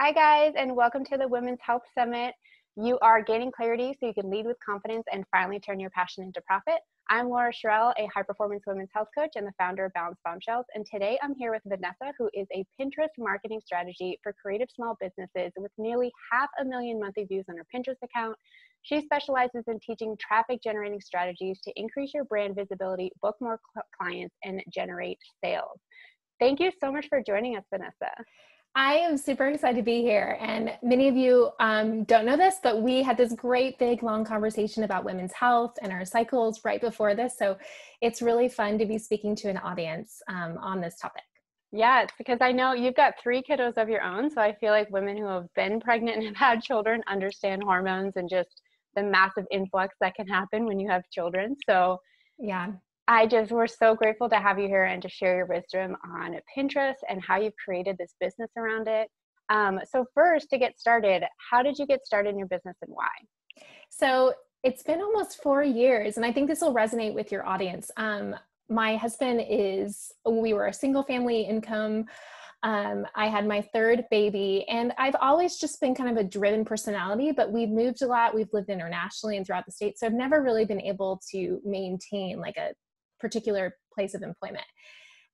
Hi, guys, and welcome to the Women's Health Summit. You are gaining clarity so you can lead with confidence and finally turn your passion into profit. I'm Laura Sherrill, a high-performance women's health coach and the founder of Balanced Bombshells. And today I'm here with Vanessa, who is a Pinterest marketing strategy for creative small businesses with nearly 500,000 monthly views on her Pinterest account. She specializes in teaching traffic-generating strategies to increase your brand visibility, book more clients, and generate sales. Thank you so much for joining us, Vanessa. I am super excited to be here. And many of you don't know this, but we had this great, big, long conversation about women's health and our cycles right before this. So it's really fun to be speaking to an audience on this topic. Yeah, it's because I know you've got 3 kiddos of your own. So I feel like women who have been pregnant and have had children understand hormones and just the massive influx that can happen when you have children. So yeah. We're so grateful to have you here and to share your wisdom on Pinterest and how you've created this business around it. So first, to get started, how did you get started in your business and why? So it's been almost 4 years, and I think this will resonate with your audience. My husband we were a single family income. I had my 3rd baby, and I've always just been kind of a driven personality, but we've moved a lot. We've lived internationally and throughout the state. So I've never really been able to maintain like a particular place of employment.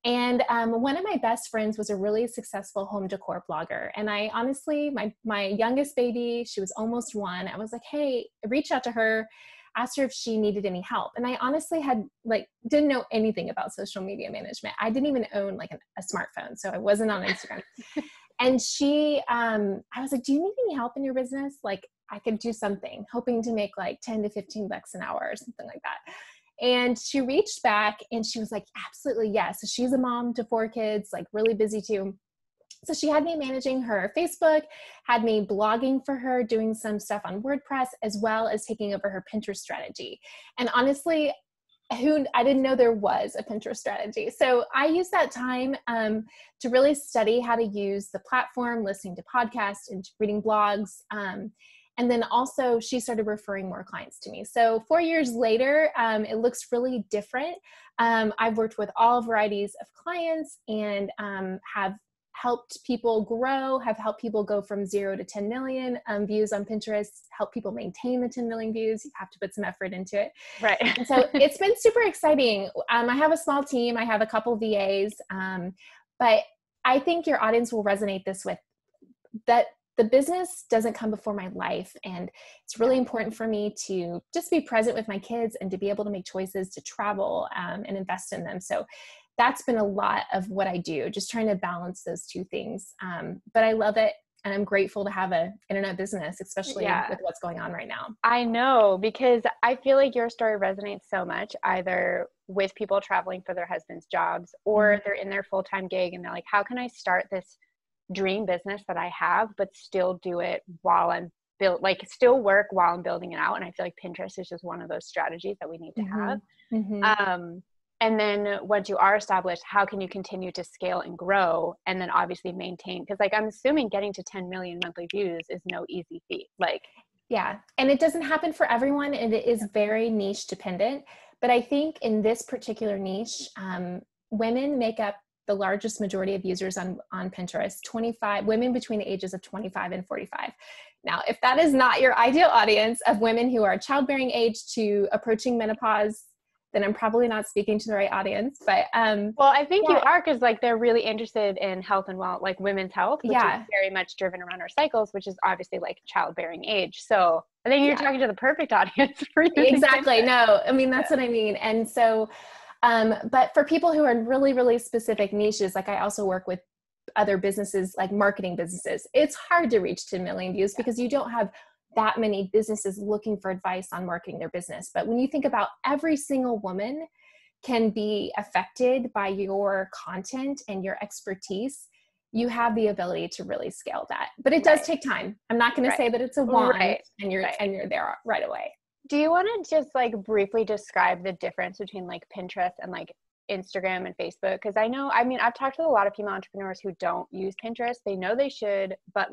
And one of my best friends was a really successful home decor blogger. And I honestly, my youngest baby, she was almost 1. I was like, hey, I reached out to her, asked her if she needed any help. And I honestly didn't know anything about social media management. I didn't even own a smartphone. So I wasn't on Instagram. And I was like, do you need any help in your business? Like I could do something, hoping to make like 10 to 15 bucks an hour or something like that. And she reached back and she was like, absolutely, yes. So she's a mom to 4 kids, like really busy too. So she had me managing her Facebook, had me blogging for her, doing some stuff on WordPress, as well as taking over her Pinterest strategy. And honestly, I didn't know there was a Pinterest strategy. So I used that time to really study how to use the platform, listening to podcasts and reading blogs. And then also she started referring more clients to me. So 4 years later, it looks really different. I've worked with all varieties of clients and have helped people grow, have helped people go from 0 to 10 million views on Pinterest, help people maintain the 10 million views. You have to put some effort into it. Right. And so it's been super exciting. I have a small team. I have a couple VAs, but I think your audience will resonate this with that. The business doesn't come before my life. And it's really important for me to just be present with my kids and to be able to make choices to travel and invest in them. So that's been a lot of what I do, just trying to balance those 2 things. But I love it. And I'm grateful to have an internet business, especially with what's going on right now. I know, because I feel like your story resonates so much, either with people traveling for their husband's jobs or they're in their full-time gig and they're like, how can I start this dream business that I have, but still do it while I'm still work while I'm building it out. And I feel like Pinterest is just one of those strategies that we need to have. And then once you are established, how can you continue to scale and grow and then obviously maintain? Because I'm assuming getting to 10 million monthly views is no easy feat. Yeah. And it doesn't happen for everyone. And it is very niche dependent. But I think in this particular niche, women make up the largest majority of users on Pinterest, 25 women between the ages of 25 and 45. Now, if that is not your ideal audience of women who are childbearing age to approaching menopause, then I'm probably not speaking to the right audience. But well, I think you are, because they're really interested in health and women's health, which is very much driven around our cycles, which is obviously childbearing age. So I think you're talking to the perfect audience for you. Exactly. No, I mean, that's what I mean. And so but for people who are in really, really specific niches, I also work with other businesses, like marketing businesses. It's hard to reach 10 million views because you don't have that many businesses looking for advice on marketing their business. But when you think about every single woman can be affected by your content and your expertise, you have the ability to really scale that. But it does take time. I'm not going to say that it's a wand and you're there right away. Do you want to just briefly describe the difference between Pinterest and Instagram and Facebook? Because I've talked to a lot of female entrepreneurs who don't use Pinterest. They know they should, but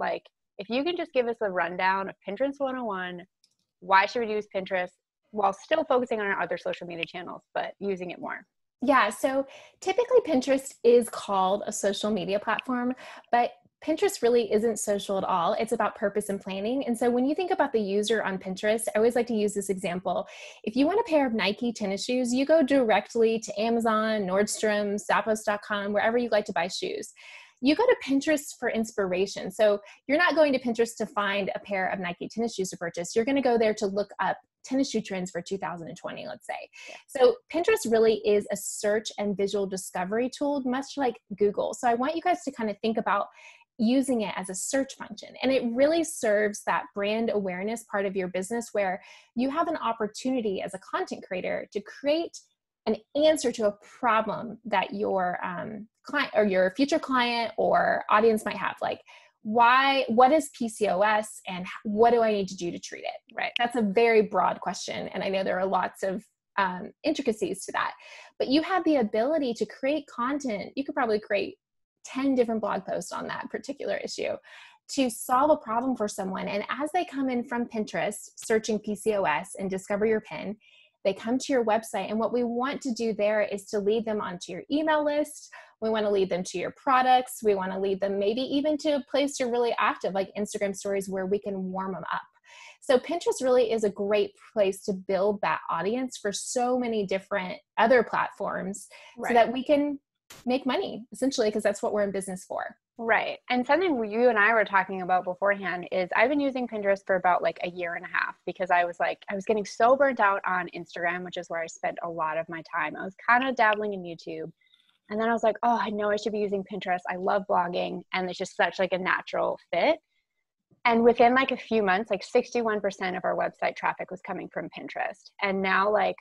if you can just give us a rundown of Pinterest 101, why should we use Pinterest while still focusing on our other social media channels, but using it more? Yeah. So typically Pinterest is called a social media platform, but Pinterest really isn't social at all. It's about purpose and planning. And so when you think about the user on Pinterest, I always like to use this example. If you want a pair of Nike tennis shoes, you go directly to Amazon, Nordstrom, Zappos.com, wherever you like to buy shoes. You go to Pinterest for inspiration. So you're not going to Pinterest to find a pair of Nike tennis shoes to purchase. You're going to go there to look up tennis shoe trends for 2020, let's say. So Pinterest really is a search and visual discovery tool, much like Google. So I want you guys to kind of think about using it as a search function. And it really serves that brand awareness part of your business where you have an opportunity as a content creator to create an answer to a problem that your client or your future client or audience might have. Like, what is PCOS and what do I need to do to treat it? Right. That's a very broad question. And I know there are lots of intricacies to that, but you have the ability to create content. You could probably create 10 different blog posts on that particular issue to solve a problem for someone. And as they come in from Pinterest, searching PCOS and discover your pin, they come to your website. And what we want to do there is to lead them onto your email list. We want to lead them to your products. We want to lead them maybe even to a place you're really active, like Instagram stories, where we can warm them up. So Pinterest really is a great place to build that audience for so many different other platforms so that we can make money, essentially, because that's what we're in business for. Right. And something you and I were talking about beforehand is I've been using Pinterest for about like a year and a half because I was getting so burnt out on Instagram, which is where I spent a lot of my time. I was kind of dabbling in YouTube. And then I was like, oh, I know I should be using Pinterest. I love blogging. And it's just such like a natural fit. And within like a few months, like 61% of our website traffic was coming from Pinterest. And now like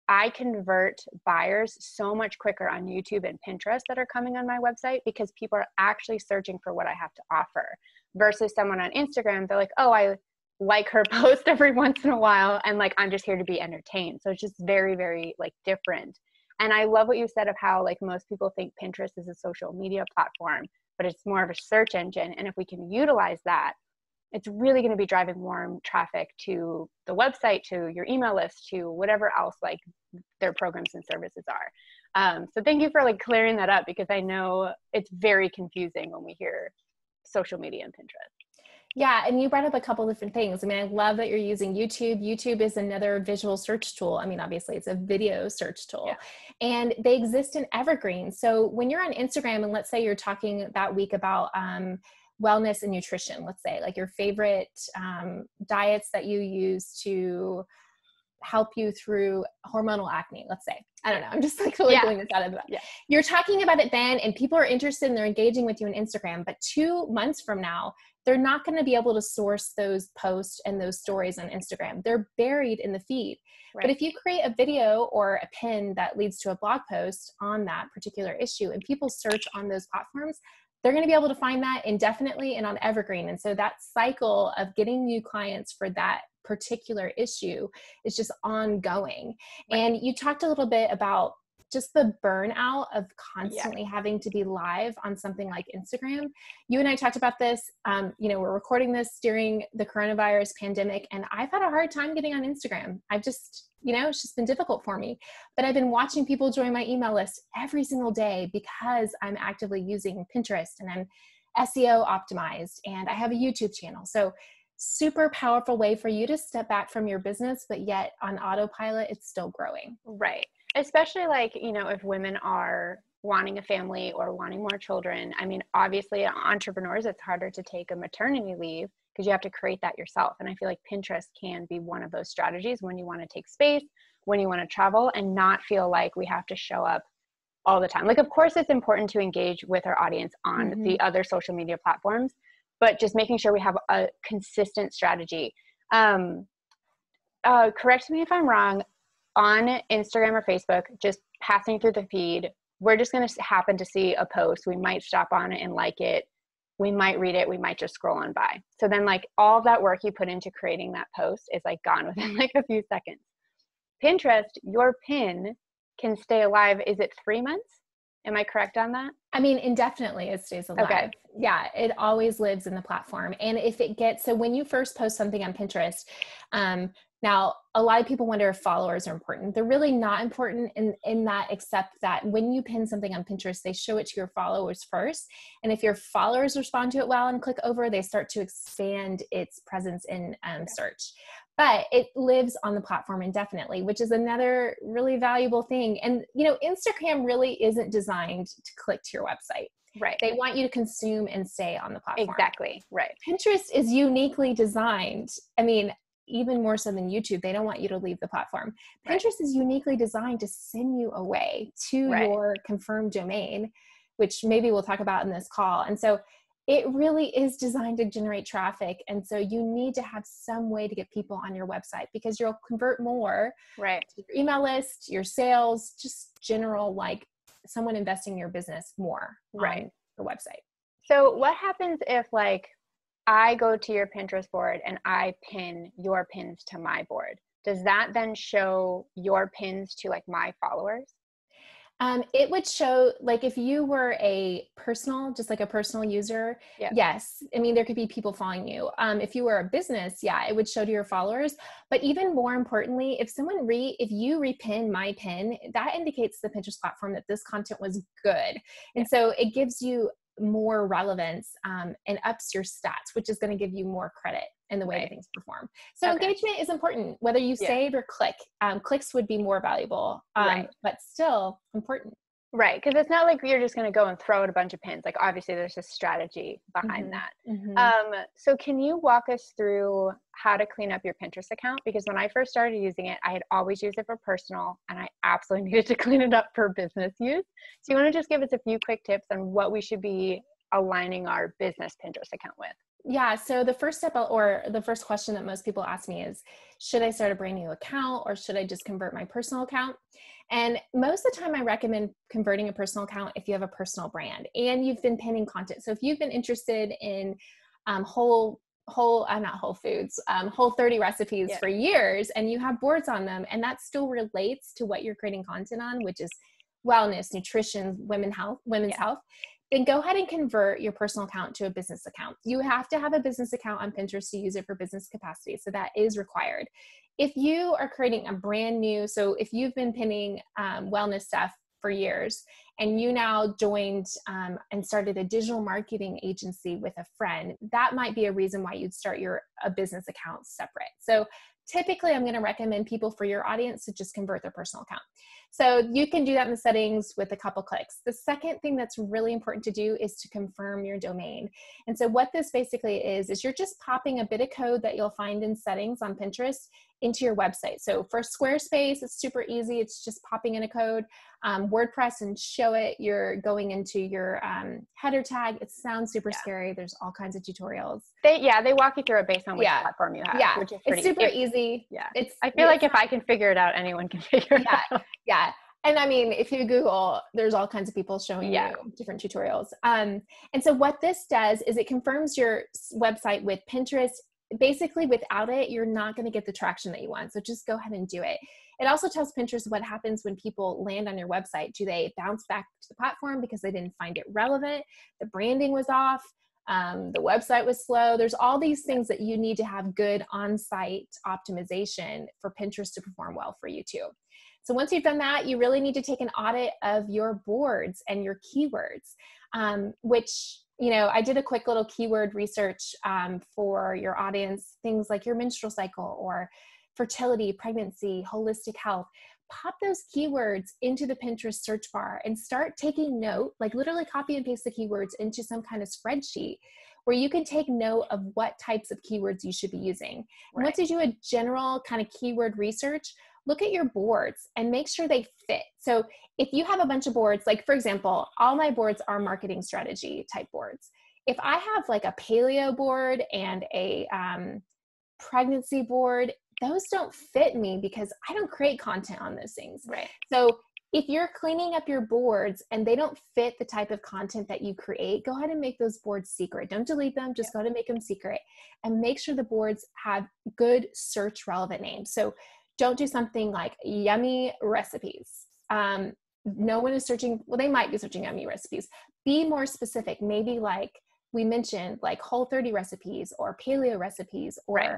I convert buyers so much quicker on YouTube and Pinterest that are coming on my website because people are actually searching for what I have to offer versus someone on Instagram. They're like, oh, I like her post every once in a while. And like, I'm just here to be entertained. So it's just very, very like different. And I love what you said of how like most people think Pinterest is a social media platform, but it's more of a search engine. And if we can utilize that, it's really going to be driving warm traffic to the website, to your email list, to whatever else like their programs and services are. So thank you for like clearing that up because I know it's very confusing when we hear social media and Pinterest. Yeah. And you brought up a couple different things. I mean, I love that you're using YouTube. YouTube is another visual search tool. I mean, obviously it's a video search tool and they exist in evergreen. So when you're on Instagram and let's say you're talking that week about, wellness and nutrition, let's say like your favorite diets that you use to help you through hormonal acne, let's say. I don't know. I'm just like really pulling this out of the You're talking about it then and people are interested and they're engaging with you on Instagram. But 2 months from now, they're not going to be able to source those posts and those stories on Instagram. They're buried in the feed. But if you create a video or a pin that leads to a blog post on that particular issue and people search on those platforms, they're going to be able to find that indefinitely and on evergreen. And so that cycle of getting new clients for that particular issue is just ongoing. And you talked a little bit about just the burnout of constantly having to be live on something like Instagram. You and I talked about this, we're recording this during the coronavirus pandemic and I've had a hard time getting on Instagram. I've just, it's just been difficult for me, but I've been watching people join my email list every single day because I'm actively using Pinterest and I'm SEO optimized and I have a YouTube channel. So super powerful way for you to step back from your business, but yet on autopilot, it's still growing. Right. Especially like, if women are wanting a family or wanting more children. I mean, obviously entrepreneurs, it's harder to take a maternity leave because you have to create that yourself. And I feel like Pinterest can be one of those strategies when you want to take space, when you want to travel and not feel like we have to show up all the time. Like, of course, it's important to engage with our audience on the other social media platforms, but just making sure we have a consistent strategy. Correct me if I'm wrong, on Instagram or Facebook, just passing through the feed, we're just going to happen to see a post. We might stop on it and like it. We might read it. We might just scroll on by. So then like all of that work you put into creating that post is like gone within like a few seconds. Pinterest, your pin can stay alive. Is it 3 months? Am I correct on that? I mean, indefinitely it stays alive. Okay. Yeah, it always lives in the platform. And if it gets, so when you first post something on Pinterest, now a lot of people wonder if followers are important. They're really not important in that, except that when you pin something on Pinterest, they show it to your followers first. And if your followers respond to it well and click over, they start to expand its presence in search. But it lives on the platform indefinitely, which is another really valuable thing. And, Instagram really isn't designed to click to your website. Right. They want you to consume and stay on the platform. Exactly. Right. Pinterest is uniquely designed. I mean, even more so than YouTube, they don't want you to leave the platform. Pinterest is uniquely designed to send you away to your confirmed domain, which maybe we'll talk about in this call. And so it really is designed to generate traffic. And so you need to have some way to get people on your website, because you'll convert more to your email list, your sales, just general, like someone investing in your business more on your website. So what happens if I go to your Pinterest board and I pin your pins to my board? Does that then show your pins to my followers? It would show, if you were just a personal user, yes. I mean, there could be people following you. If you were a business, it would show to your followers. But even more importantly, if you repin my pin, that indicates to the Pinterest platform that this content was good. And so it gives you more relevance and ups your stats, which is going to give you more credit in the way that things perform. So engagement is important, whether you save or click. Clicks would be more valuable, but still important. Right, because it's not like you're just going to go and throw out a bunch of pins. Obviously, there's a strategy behind that. So can you walk us through how to clean up your Pinterest account? Because when I first started using it, I had always used it for personal, and I absolutely needed to clean it up for business use. So you want to just give us a few quick tips on what we should be aligning our business Pinterest account with? Yeah. So the first step, or the first question that most people ask me is, should I start a brand new account, or should I just convert my personal account? And most of the time I recommend converting a personal account if you have a personal brand and you've been pinning content. So if you've been interested in Whole 30 recipes for years, and you have boards on them, and that still relates to what you're creating content on, which is wellness, nutrition, women's health, then go ahead and convert your personal account to a business account. You have to have a business account on Pinterest to use it for business capacity. So that is required. If you are creating a brand new, so if you've been pinning wellness stuff for years, and you now joined and started a digital marketing agency with a friend, that might be a reason why you'd start a business account separate. So typically I'm going to recommend people for your audience to just convert their personal account. So you can do that in the settings with a couple clicks. The second thing that's really important to do is to confirm your domain. And so what this basically is you're just popping a bit of code that you'll find in settings on Pinterest into your website. So for Squarespace, it's super easy. It's just popping in a code. WordPress, and show it. You're going into your header tag. It sounds super scary. There's all kinds of tutorials. They walk you through it based on which platform you have. Yeah, which is it's super easy. Yeah, I feel like if I can figure it out, anyone can figure it out. Yeah. And I mean, if you Google, there's all kinds of people showing you different tutorials. And so what this does is it confirms your website with Pinterest. Basically, without it, you're not going to get the traction that you want. So just go ahead and do it. It also tells Pinterest what happens when people land on your website. Do they bounce back to the platform because they didn't find it relevant? The branding was off. The website was slow. There's all these things that you need to have good on-site optimization for Pinterest to perform well for you too. So once you've done that, you really need to take an audit of your boards and your keywords, which, I did a quick little keyword research for your audience, things like your menstrual cycle or fertility, pregnancy, holistic health. Pop those keywords into the Pinterest search bar and start taking note, literally copy and paste the keywords into some kind of spreadsheet where you can take note of what types of keywords you should be using. Right. Once you do a general kind of keyword research, look at your boards and make sure they fit. So if you have a bunch of boards, for example, all my boards are marketing strategy type boards. If I have a paleo board and a pregnancy board, those don't fit me because I don't create content on those things. Right. So if you're cleaning up your boards and they don't fit the type of content that you create, go ahead and make those boards secret. Don't delete them, just go ahead and make them secret, and make sure the boards have good search relevant names. So don't do something like yummy recipes. No one is searching, well, they might be searching yummy recipes. Be more specific. Maybe we mentioned Whole 30 recipes or paleo recipes or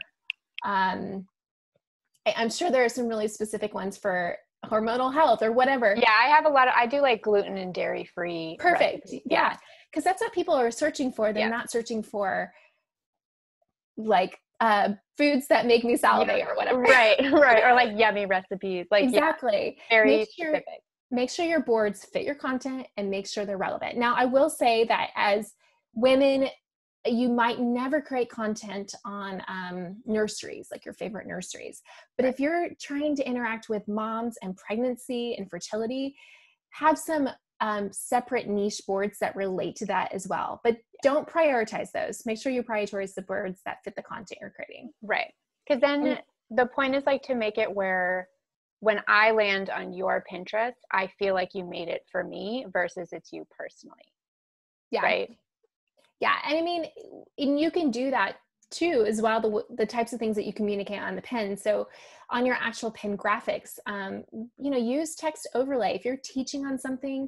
I'm sure there are some really specific ones for hormonal health or whatever. Yeah, I do like gluten and dairy free Perfect. recipes. Yeah. Because that's what people are searching for. They're not searching for like foods that make me salivate or whatever. Right. Or like yummy recipes. Like, exactly. very specific. Make sure your boards fit your content and make sure they're relevant. Now, I will say that as women, you might never create content on nurseries, like your favorite nurseries. But if you're trying to interact with moms and pregnancy and fertility, have some separate niche boards that relate to that as well. But don't prioritize those. Make sure you prioritize the boards that fit the content you're creating. Right. Because then the point is like to make it where when I land on your Pinterest, I feel like you made it for me versus it's you personally. Yeah. Right. Yeah. And I mean, and you can do that too as well, the types of things that you communicate on the pin. So on your actual pin graphics, use text overlay. If you're teaching on something,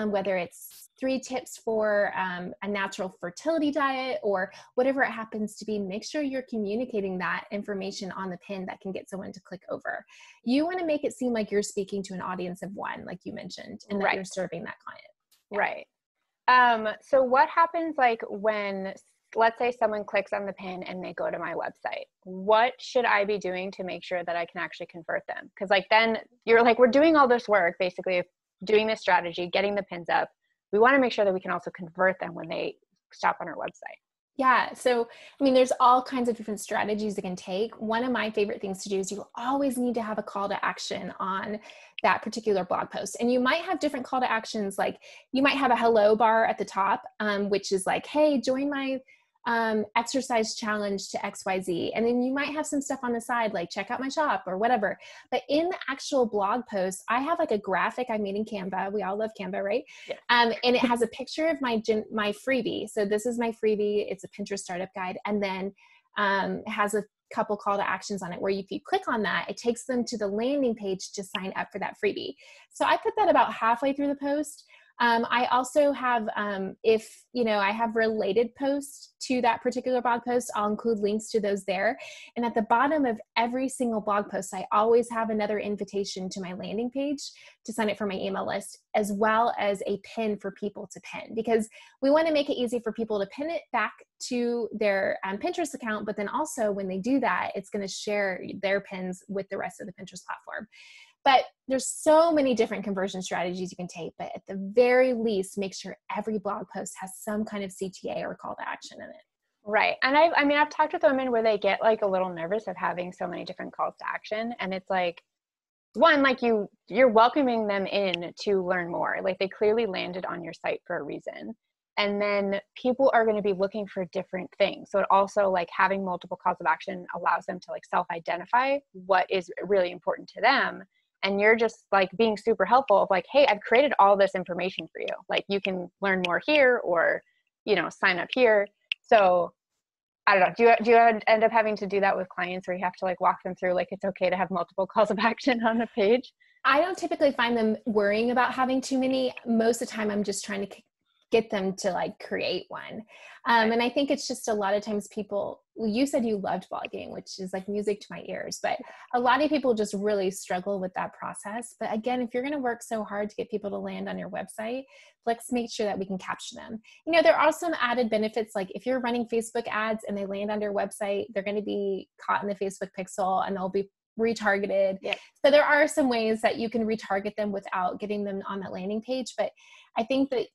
whether it's 3 tips for a natural fertility diet or whatever it happens to be, make sure you're communicating that information on the pin that can get someone to click over. You want to make it seem like you're speaking to an audience of one, like you mentioned, and that you're serving that client. Yeah. Right. So what happens like when, let's say someone clicks on the pin and they go to my website, what should I be doing to make sure that I can actually convert them? Because like then you're like, we're doing all this work, basically doing this strategy, getting the pins up. We want to make sure that we can also convert them when they stop on our website. Yeah. So, I mean, there's all kinds of different strategies you can take. One of my favorite things to do is you always need to have a call to action on that particular blog post. And you might have different call to actions. Like you might have a hello bar at the top, which is like, hey, join my exercise challenge to XYZ. And then you might have some stuff on the side, like check out my shop or whatever. But in the actual blog post, I have like a graphic I made in Canva. We all love Canva, right? Yeah. And it has a picture of my freebie. So this is my freebie. It's a Pinterest startup guide. And then it has a couple call to actions on it where if you click on that, it takes them to the landing page to sign up for that freebie. So I put that about halfway through the post. I also have, I have related posts to that particular blog post, I'll include links to those there. And at the bottom of every single blog post, I always have another invitation to my landing page to sign up for my email list, as well as a pin for people to pin, because we want to make it easy for people to pin it back to their Pinterest account. But then also when they do that, it's going to share their pins with the rest of the Pinterest platform. But there's so many different conversion strategies you can take, but at the very least, make sure every blog post has some kind of CTA or call to action in it. Right. And I've talked with women where they get like a little nervous of having so many different calls to action. And it's like, one, like you're welcoming them in to learn more. Like they clearly landed on your site for a reason. And then people are going to be looking for different things. So it also like having multiple calls of action allows them to like self-identify what is really important to them. And you're just like being super helpful of like, hey, I've created all this information for you. Like you can learn more here or, sign up here. So I don't know. Do you end up having to do that with clients where you have to like walk them through, like, it's okay to have multiple calls of action on the page? I don't typically find them worrying about having too many. Most of the time I'm just trying to get them to like create one. And I think it's just a lot of times you said you loved blogging, which is like music to my ears, but a lot of people just really struggle with that process. But again, if you're going to work so hard to get people to land on your website, let's make sure that we can capture them. There are some added benefits. Like if you're running Facebook ads and they land on your website, they're going to be caught in the Facebook pixel and they'll be retargeted. Yeah. So there are some ways that you can retarget them without getting them on that landing page. But I think that,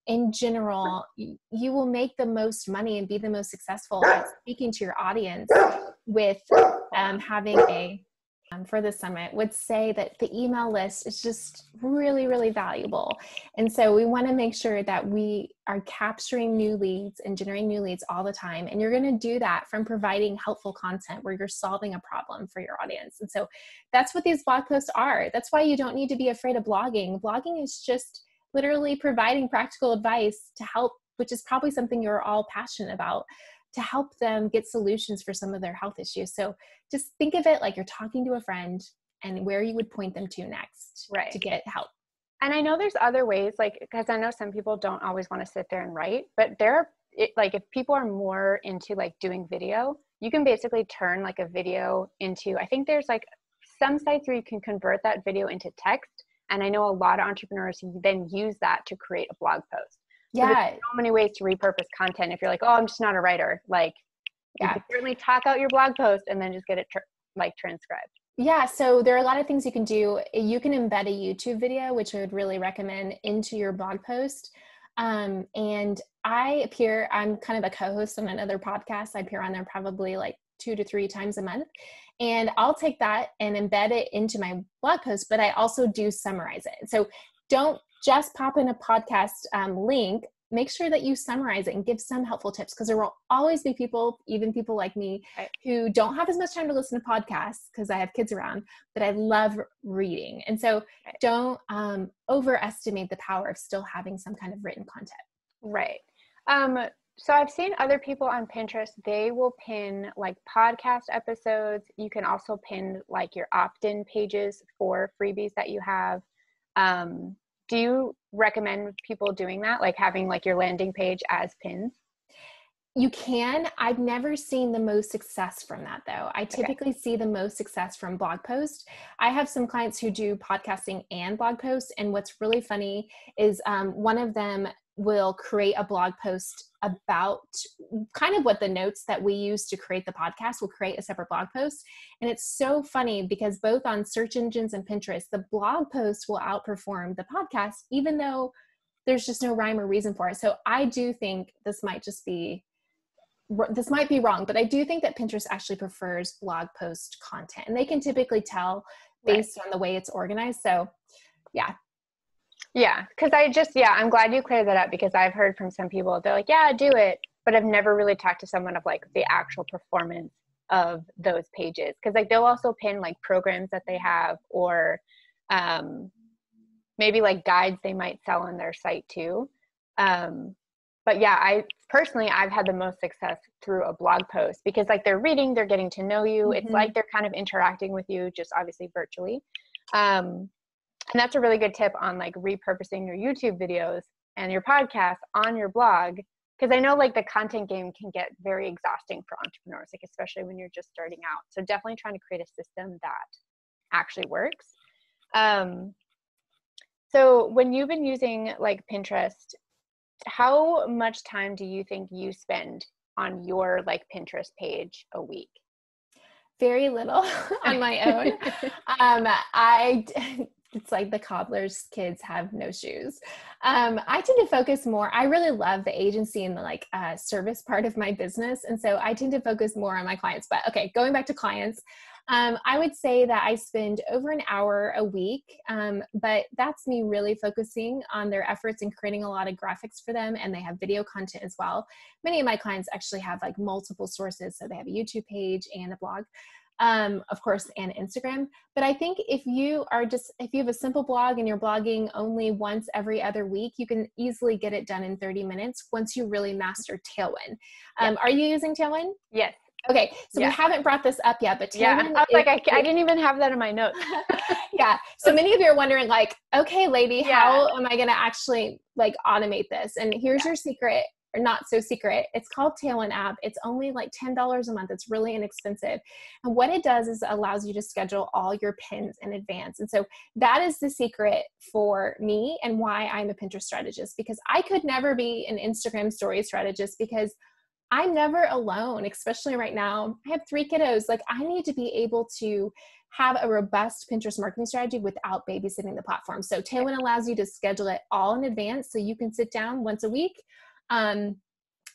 in general, you will make the most money and be the most successful at speaking to your audience with having for the summit would say that the email list is just really, really valuable. And so we want to make sure that we are capturing new leads and generating new leads all the time. And you're going to do that from providing helpful content where you're solving a problem for your audience. And so that's what these blog posts are. That's why you don't need to be afraid of blogging. Blogging is just literally providing practical advice to help, which is probably something you're all passionate about, to help them get solutions for some of their health issues. So just think of it like you're talking to a friend and where you would point them to next to get help. And I know there's other ways, like, because I know some people don't always want to sit there and write, but if people are more into like doing video, you can basically turn like a video into, I think there's like some sites where you can convert that video into text. And I know a lot of entrepreneurs who then use that to create a blog post. So there's so many ways to repurpose content. If you're like, oh, I'm just not a writer, like you can certainly talk out your blog post and then just get it transcribed. Yeah, so there are a lot of things you can do. You can embed a YouTube video, which I would really recommend, into your blog post. And I'm kind of a co-host on another podcast. I appear on there probably like 2 to 3 times a month. And I'll take that and embed it into my blog post, but I also do summarize it. So don't just pop in a podcast link. Make sure that you summarize it and give some helpful tips, because there will always be people, even people like me, who don't have as much time to listen to podcasts because I have kids around, but I love reading. And so don't overestimate the power of still having some kind of written content. Right. So I've seen other people on Pinterest, they will pin like podcast episodes. You can also pin like your opt-in pages for freebies that you have. Do you recommend people doing that? Like having like your landing page as pins? You can. I've never seen the most success from that though. I typically see the most success from blog posts. I have some clients who do podcasting and blog posts. And what's really funny is one of them will create a blog post about kind of what the notes that we use to create the podcast. Will create a separate blog post. And it's so funny because both on search engines and Pinterest, the blog post will outperform the podcast, even though there's just no rhyme or reason for it. So I do think this might be wrong, but I do think that Pinterest actually prefers blog post content, and they can typically tell based on the way it's organized. So yeah, because I'm glad you cleared that up, because I've heard from some people, they're like, yeah, do it, but I've never really talked to someone of like the actual performance of those pages. Because like they'll also pin like programs that they have, or maybe like guides they might sell on their site too. But yeah, I've had the most success through a blog post, because like they're reading, they're getting to know you. It's like they're kind of interacting with you, just obviously virtually. And that's a really good tip on like repurposing your YouTube videos and your podcast on your blog. Because I know like the content game can get very exhausting for entrepreneurs, like especially when you're just starting out. So definitely trying to create a system that actually works. So when you've been using like Pinterest, how much time do you think you spend on your like Pinterest page a week? Very little on my own. It's like the cobbler's kids have no shoes. I tend to focus more. I really love the agency and the like service part of my business. And so I tend to focus more on my clients. But okay, going back to clients, I would say that I spend over an hour a week, but that's me really focusing on their efforts and creating a lot of graphics for them. And they have video content as well. Many of my clients actually have like multiple sources. So they have a YouTube page and a blog. Of course, and Instagram. But I think if you have a simple blog and you're blogging only once every other week, you can easily get it done in 30 minutes once you really master Tailwind. Are you using Tailwind? Yes. Okay. So we haven't brought this up yet, but Tailwind, I was like, I didn't even have that in my notes. Yeah. So many of you are wondering like, okay, lady, how am I going to actually like automate this? And here's your secret. Or not so secret. It's called Tailwind app. It's only like $10 a month. It's really inexpensive. And what it does is it allows you to schedule all your pins in advance. And so that is the secret for me and why I'm a Pinterest strategist, because I could never be an Instagram story strategist, because I'm never alone, especially right now. I have 3 kiddos. Like I need to be able to have a robust Pinterest marketing strategy without babysitting the platform. So Tailwind allows you to schedule it all in advance. So you can sit down once a week. And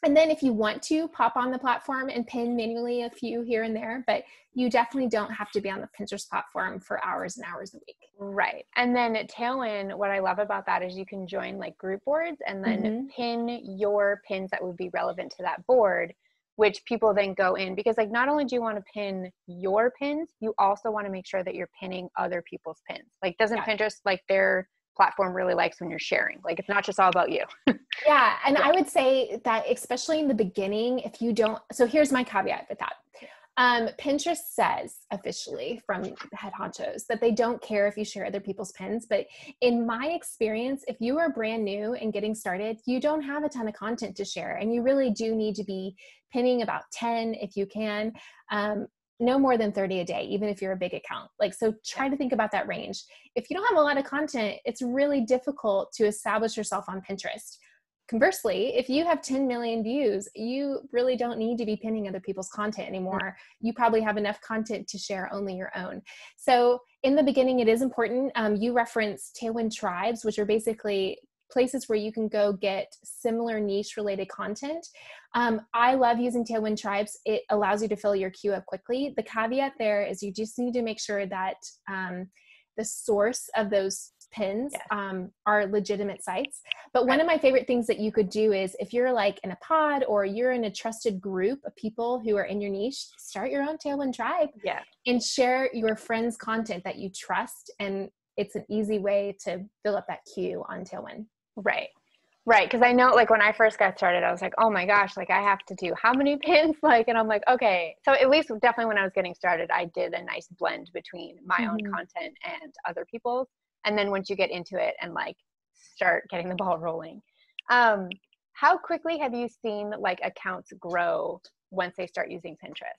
then if you want to pop on the platform and pin manually a few here and there, but you definitely don't have to be on the Pinterest platform for hours and hours a week. Right. And then Tailwind, what I love about that is you can join like group boards and then pin your pins that would be relevant to that board, which people then go in, because like not only do you want to pin your pins, you also want to make sure that you're pinning other people's pins. Like doesn't Pinterest, like their platform really likes when you're sharing, like it's not just all about you. Yeah. And I would say that especially in the beginning, if you don't, so here's my caveat with that. Pinterest says officially from head honchos that they don't care if you share other people's pins. But in my experience, if you are brand new and getting started, you don't have a ton of content to share. And you really do need to be pinning about 10 if you can. No more than 30 a day, even if you're a big account. Like, so try to think about that range. If you don't have a lot of content, it's really difficult to establish yourself on Pinterest. Conversely, if you have 10 million views, you really don't need to be pinning other people's content anymore. You probably have enough content to share only your own. So in the beginning, it is important. You reference Tailwind tribes, which are basically places where you can go get similar niche related content. I love using Tailwind tribes. It allows you to fill your queue up quickly. The caveat there is you just need to make sure that the source of those pins are legitimate sites. But one of my favorite things that you could do is if you're like in a pod or you're in a trusted group of people who are in your niche, start your own Tailwind tribe and share your friends' content that you trust. And it's an easy way to fill up that queue on Tailwind. Right. Because I know, like, when I first got started, I was like, oh my gosh, like, I have to do how many pins? Like, and I'm like, okay. So at least definitely when I was getting started, I did a nice blend between my own content and other people's. And then once you get into it and like start getting the ball rolling, how quickly have you seen like accounts grow once they start using Pinterest?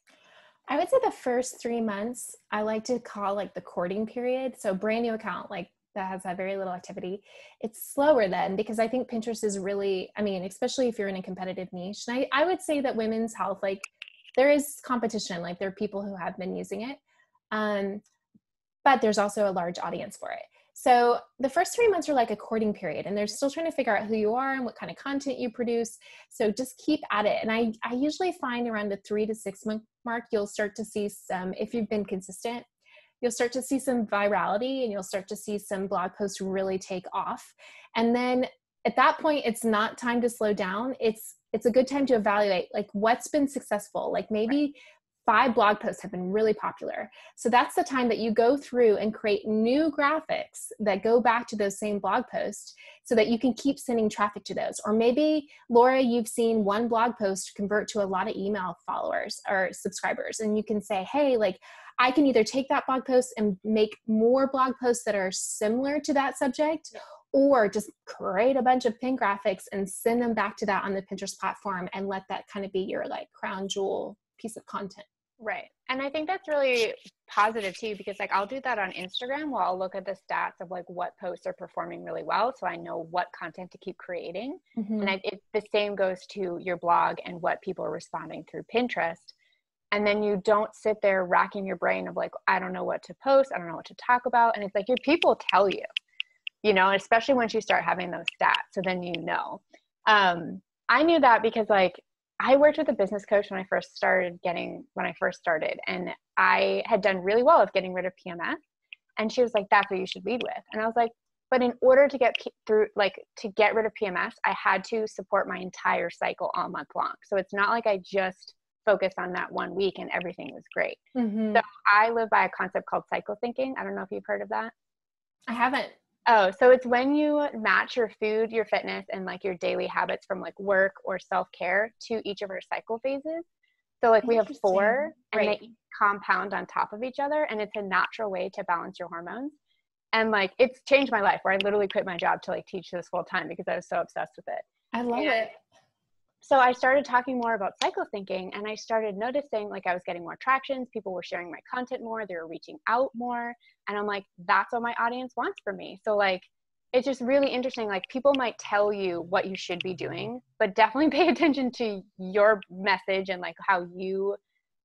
I would say the first 3 months, I like to call like the courting period. So brand new account, like that has had very little activity. It's slower then because I think Pinterest is really, I mean, especially if you're in a competitive niche. And I would say that women's health, like there is competition, like there are people who have been using it. But there's also a large audience for it. So the first 3 months are like a courting period and they're still trying to figure out who you are and what kind of content you produce. So just keep at it. And I usually find around the 3 to 6 month mark, you'll start to see some, if you've been consistent, you'll start to see some virality and you'll start to see some blog posts really take off. And then at that point, it's not time to slow down. It's a good time to evaluate like what's been successful. Like maybe 5 blog posts have been really popular. So that's the time that you go through and create new graphics that go back to those same blog posts so that you can keep sending traffic to those. Or maybe, Laura, you've seen one blog post convert to a lot of email followers or subscribers. And you can say, hey, like I can either take that blog post and make more blog posts that are similar to that subject, or just create a bunch of pin graphics and send them back to that on the Pinterest platform and let that kind of be your like crown jewel piece of content. Right. And I think that's really positive too, because like I'll do that on Instagram where I'll look at the stats of like what posts are performing really well. So I know what content to keep creating. And the same goes to your blog and what people are responding through Pinterest. And then you don't sit there racking your brain of like, I don't know what to post. I don't know what to talk about. And it's like your people tell you, you know, especially once you start having those stats. So then, you know, I knew that because like, I worked with a business coach when I first started, and I had done really well with getting rid of PMS. And she was like, that's what you should lead with. And I was like, but in order to get to get rid of PMS, I had to support my entire cycle all month long. So it's not like I just focused on that 1 week and everything was great. So I live by a concept called cycle thinking. I don't know if you've heard of that. I haven't. Oh, so it's when you match your food, your fitness, and like your daily habits from like work or self-care to each of our cycle phases. So like we have 4 and they each compound on top of each other. And it's a natural way to balance your hormones. And like, it's changed my life where I literally quit my job to like teach this full time because I was so obsessed with it. I love it. So I started talking more about cycle thinking and I started noticing like I was getting more tractions. People were sharing my content more. They were reaching out more. And I'm like, that's what my audience wants from me. So like, it's just really interesting. Like people might tell you what you should be doing, but definitely pay attention to your message and like how you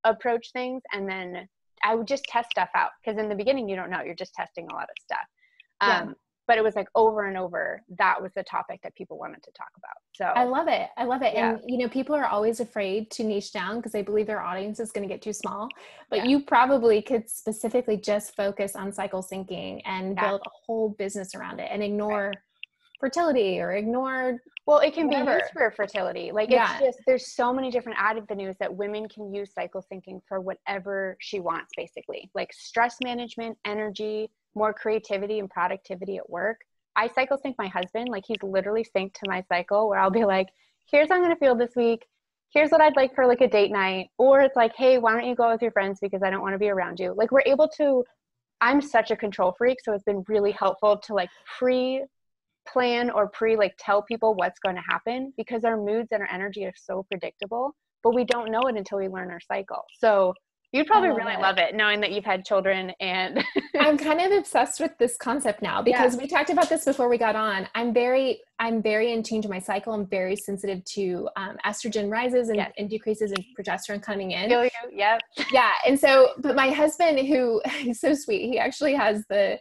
approach things. And then I would just test stuff out because in the beginning, you don't know, you're just testing a lot of stuff. But it was like over and over, that was the topic that people wanted to talk about. So I love it. Yeah. And, you know, people are always afraid to niche down because they believe their audience is going to get too small, but you probably could specifically just focus on cycle syncing and build a whole business around it and ignore fertility or ignore. Well, it can be used for fertility. Like it's just, there's so many different avenues that women can use cycle syncing for whatever she wants, basically like stress management, energy, more creativity and productivity at work. I cycle sync my husband. Like he's literally synced to my cycle where I'll be like, here's how I'm going to feel this week. here's what I'd like for like a date night. Or it's like, hey, why don't you go with your friends because I don't want to be around you. Like we're able to, I'm such a control freak. So it's been really helpful to like pre-plan or like tell people what's going to happen because our moods and our energy are so predictable, but we don't know it until we learn our cycle. So you'd probably really love it knowing that you've had children and I'm kind of obsessed with this concept now because we talked about this before we got on. I'm very in tune to my cycle. I'm very sensitive to estrogen rises and decreases and progesterone coming in. Feel you? Yep. Yeah. And so, but my husband, who is so sweet, he actually has the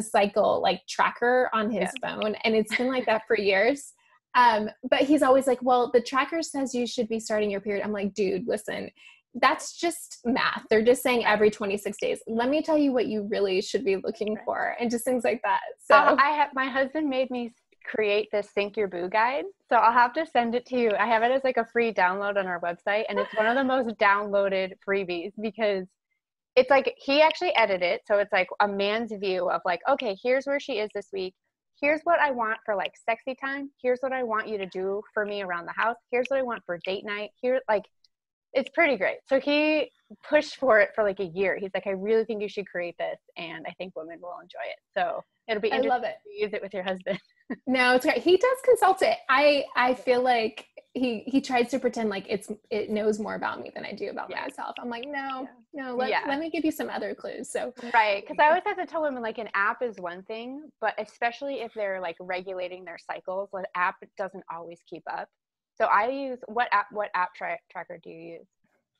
cycle like tracker on his phone, and it's been like that for years. But he's always like, well, the tracker says you should be starting your period. I'm like, dude, listen, that's just math. They're just saying every 26 days. Let me tell you what you really should be looking for, and just things like that. So my husband made me create this Sync Your Boo guide. So I'll have to send it to you. I have it as like a free download on our website, and it's one of the most downloaded freebies because it's like he actually edited it. So it's like a man's view of like, okay, here's where she is this week. Here's what I want for like sexy time. Here's what I want you to do for me around the house. Here's what I want for date night. Here, like, it's pretty great. So he pushed for it for like a year. He's like, I really think you should create this, and I think women will enjoy it. So it'll be interesting to use it with your husband. No, it's great. He does consult it. I feel like he tries to pretend like it knows more about me than I do about myself. I'm like, no, let me give you some other clues. So right, because I always have to tell women like an app is one thing, but especially if they're like regulating their cycles, an app doesn't always keep up. So I use what app tracker do you use?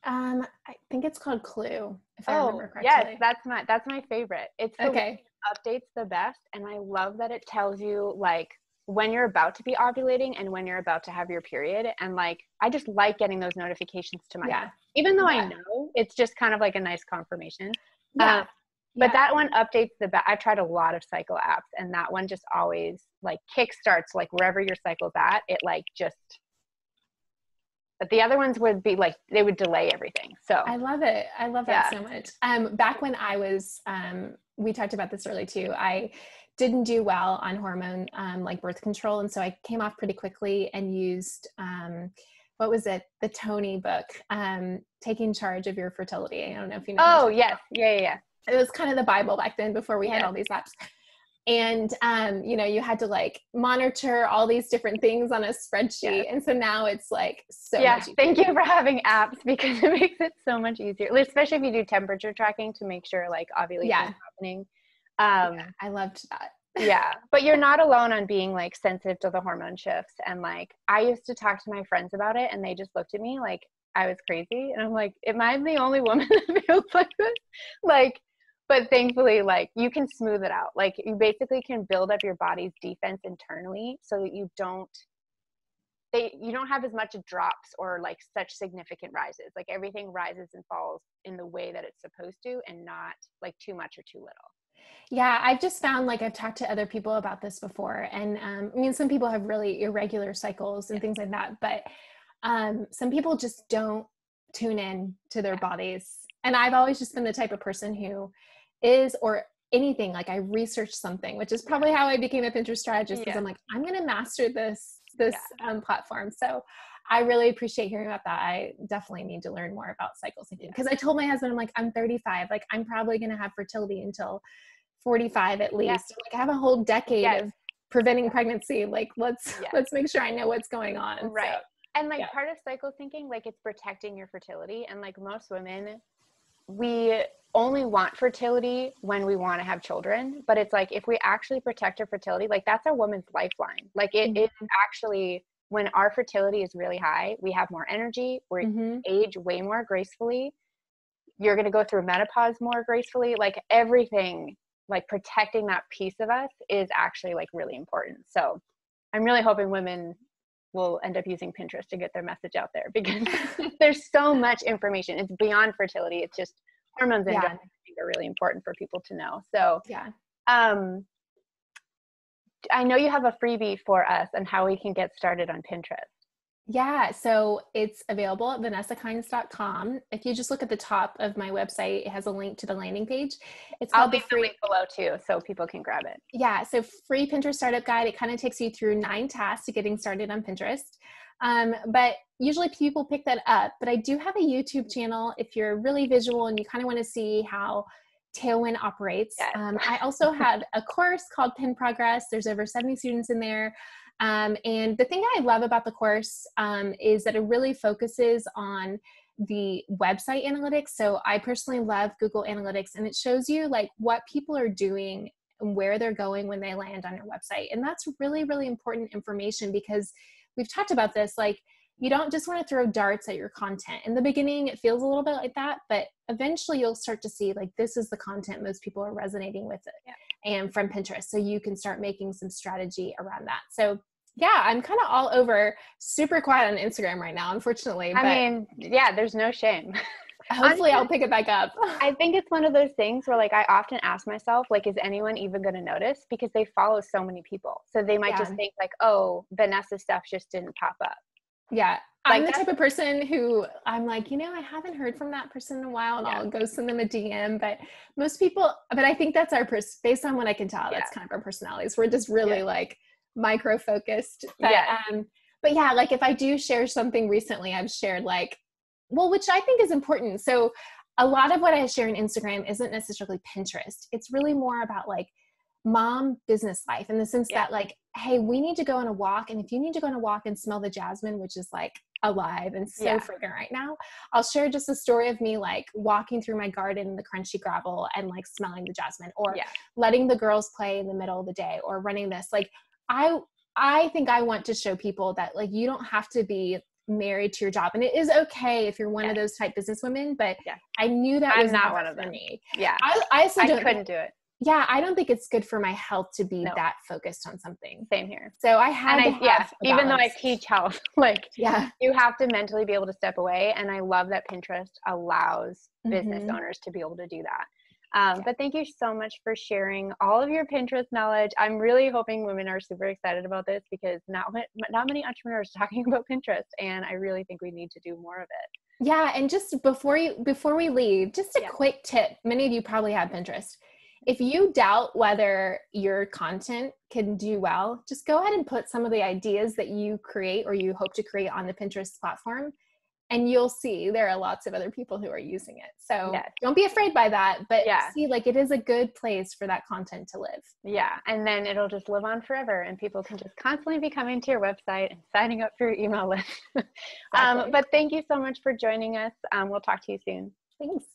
I think it's called Clue, if I remember correctly. Yes, that's my favorite. It's the one that updates the best, and I love that it tells you like when you're about to be ovulating and when you're about to have your period. And like I just like getting those notifications to my phone. Even though I know it's just kind of like a nice confirmation. But that one updates the best. I've tried a lot of cycle apps, and that one just always like kickstarts like wherever your cycle's at. It like just. But the other ones would be like, they would delay everything. So I love it. I love that so much. Back when I was, we talked about this early too. I didn't do well on hormone, like birth control. And so I came off pretty quickly and used, what was it? The Tony book, Taking Charge of Your Fertility. I don't know if you know. Oh, yes. Yeah. It was kind of the Bible back then before we had all these apps. And, you had to like monitor all these different things on a spreadsheet. And so now it's like so much easier. Thank you for having apps because it makes it so much easier, especially if you do temperature tracking to make sure like ovulation is happening. I loved that. But you're not alone on being like sensitive to the hormone shifts. And like, I used to talk to my friends about it and they just looked at me like I was crazy. And I'm like, am I the only woman that feels like this? Like, but thankfully, like you can smooth it out. Like you basically can build up your body's defense internally so that you don't have as much drops or like such significant rises. Like everything rises and falls in the way that it's supposed to and not like too much or too little. Yeah, I've just found like I've talked to other people about this before. And I mean, some people have really irregular cycles and things like that. But some people just don't tune in to their bodies. And I've always just been the type of person who is, or anything, like I researched something, which is probably how I became a Pinterest strategist, because I'm like, I'm going to master this platform. So I really appreciate hearing about that. I definitely need to learn more about cycle syncing, because I told my husband, I'm like, I'm 35, like I'm probably going to have fertility until 45 at least. Like I have a whole decade of preventing pregnancy. Like let's make sure I know what's going on. Right. So, and like part of cycle syncing, like it's protecting your fertility. And like most women, we only want fertility when we want to have children, but it's like, if we actually protect our fertility, like that's a woman's lifeline. Like it is actually, when our fertility is really high, we have more energy, we age way more gracefully. You're going to go through menopause more gracefully. Like everything, like protecting that piece of us is actually like really important. So I'm really hoping women will end up using Pinterest to get their message out there, because there's so much information. It's beyond fertility. It's just hormones and I think are really important for people to know. So I know you have a freebie for us on how we can get started on Pinterest. Yeah, so it's available at vanessakynes.com. If you just look at the top of my website, it has a link to the landing page. I'll leave the link below too, so people can grab it. Yeah, so free Pinterest startup guide. It kind of takes you through 9 tasks to getting started on Pinterest. But usually people pick that up. But I do have a YouTube channel if you're really visual and you kind of want to see how Tailwind operates. Yes. I also have a course called Pin Progress. There's over 70 students in there. And the thing I love about the course is that it really focuses on the website analytics. So I personally love Google Analytics, and it shows you like what people are doing and where they're going when they land on your website. And that's really, really important information because we've talked about this, like you don't just want to throw darts at your content. In the beginning, it feels a little bit like that, but eventually you'll start to see like this is the content most people are resonating with it and from Pinterest. So you can start making some strategy around that. So yeah, I'm kind of all over, super quiet on Instagram right now, unfortunately. I mean, yeah, there's no shame. Hopefully I'll pick it back up. I think it's one of those things where like I often ask myself, like, is anyone even going to notice? Because they follow so many people. So they might just think like, oh, Vanessa's stuff just didn't pop up. Yeah. Like, I'm the type of person who I'm like, I haven't heard from that person in a while, and I'll go send them a DM. But most people, but I think that's based on what I can tell, that's kind of our personalities. We're just really like micro focused. But yeah, like if I do share something recently, I've shared like, well, which I think is important. So a lot of what I share on Instagram isn't necessarily Pinterest. It's really more about like mom business life in the sense that like, hey, we need to go on a walk. And if you need to go on a walk and smell the jasmine, which is like alive and so fragrant right now, I'll share just a story of me like walking through my garden in the crunchy gravel and like smelling the jasmine, or letting the girls play in the middle of the day, or running this. Like I think I want to show people that like you don't have to be married to your job, and it is okay if you're one of those type businesswomen, but I knew that was not one of them. Me. Yeah. I couldn't do it. Yeah, I don't think it's good for my health to be that focused on something. Same here. So I had to have even though I teach health, like you have to mentally be able to step away. And I love that Pinterest allows business owners to be able to do that. But thank you so much for sharing all of your Pinterest knowledge. I'm really hoping women are super excited about this because not many entrepreneurs are talking about Pinterest, and I really think we need to do more of it. Yeah, and just before we leave, just a quick tip. Many of you probably have Pinterest. If you doubt whether your content can do well, just go ahead and put some of the ideas that you create or you hope to create on the Pinterest platform, and you'll see there are lots of other people who are using it. So don't be afraid by that, but see, like it is a good place for that content to live. Yeah. And then it'll just live on forever, and people can just constantly be coming to your website and signing up for your email list. But thank you so much for joining us. We'll talk to you soon. Thanks.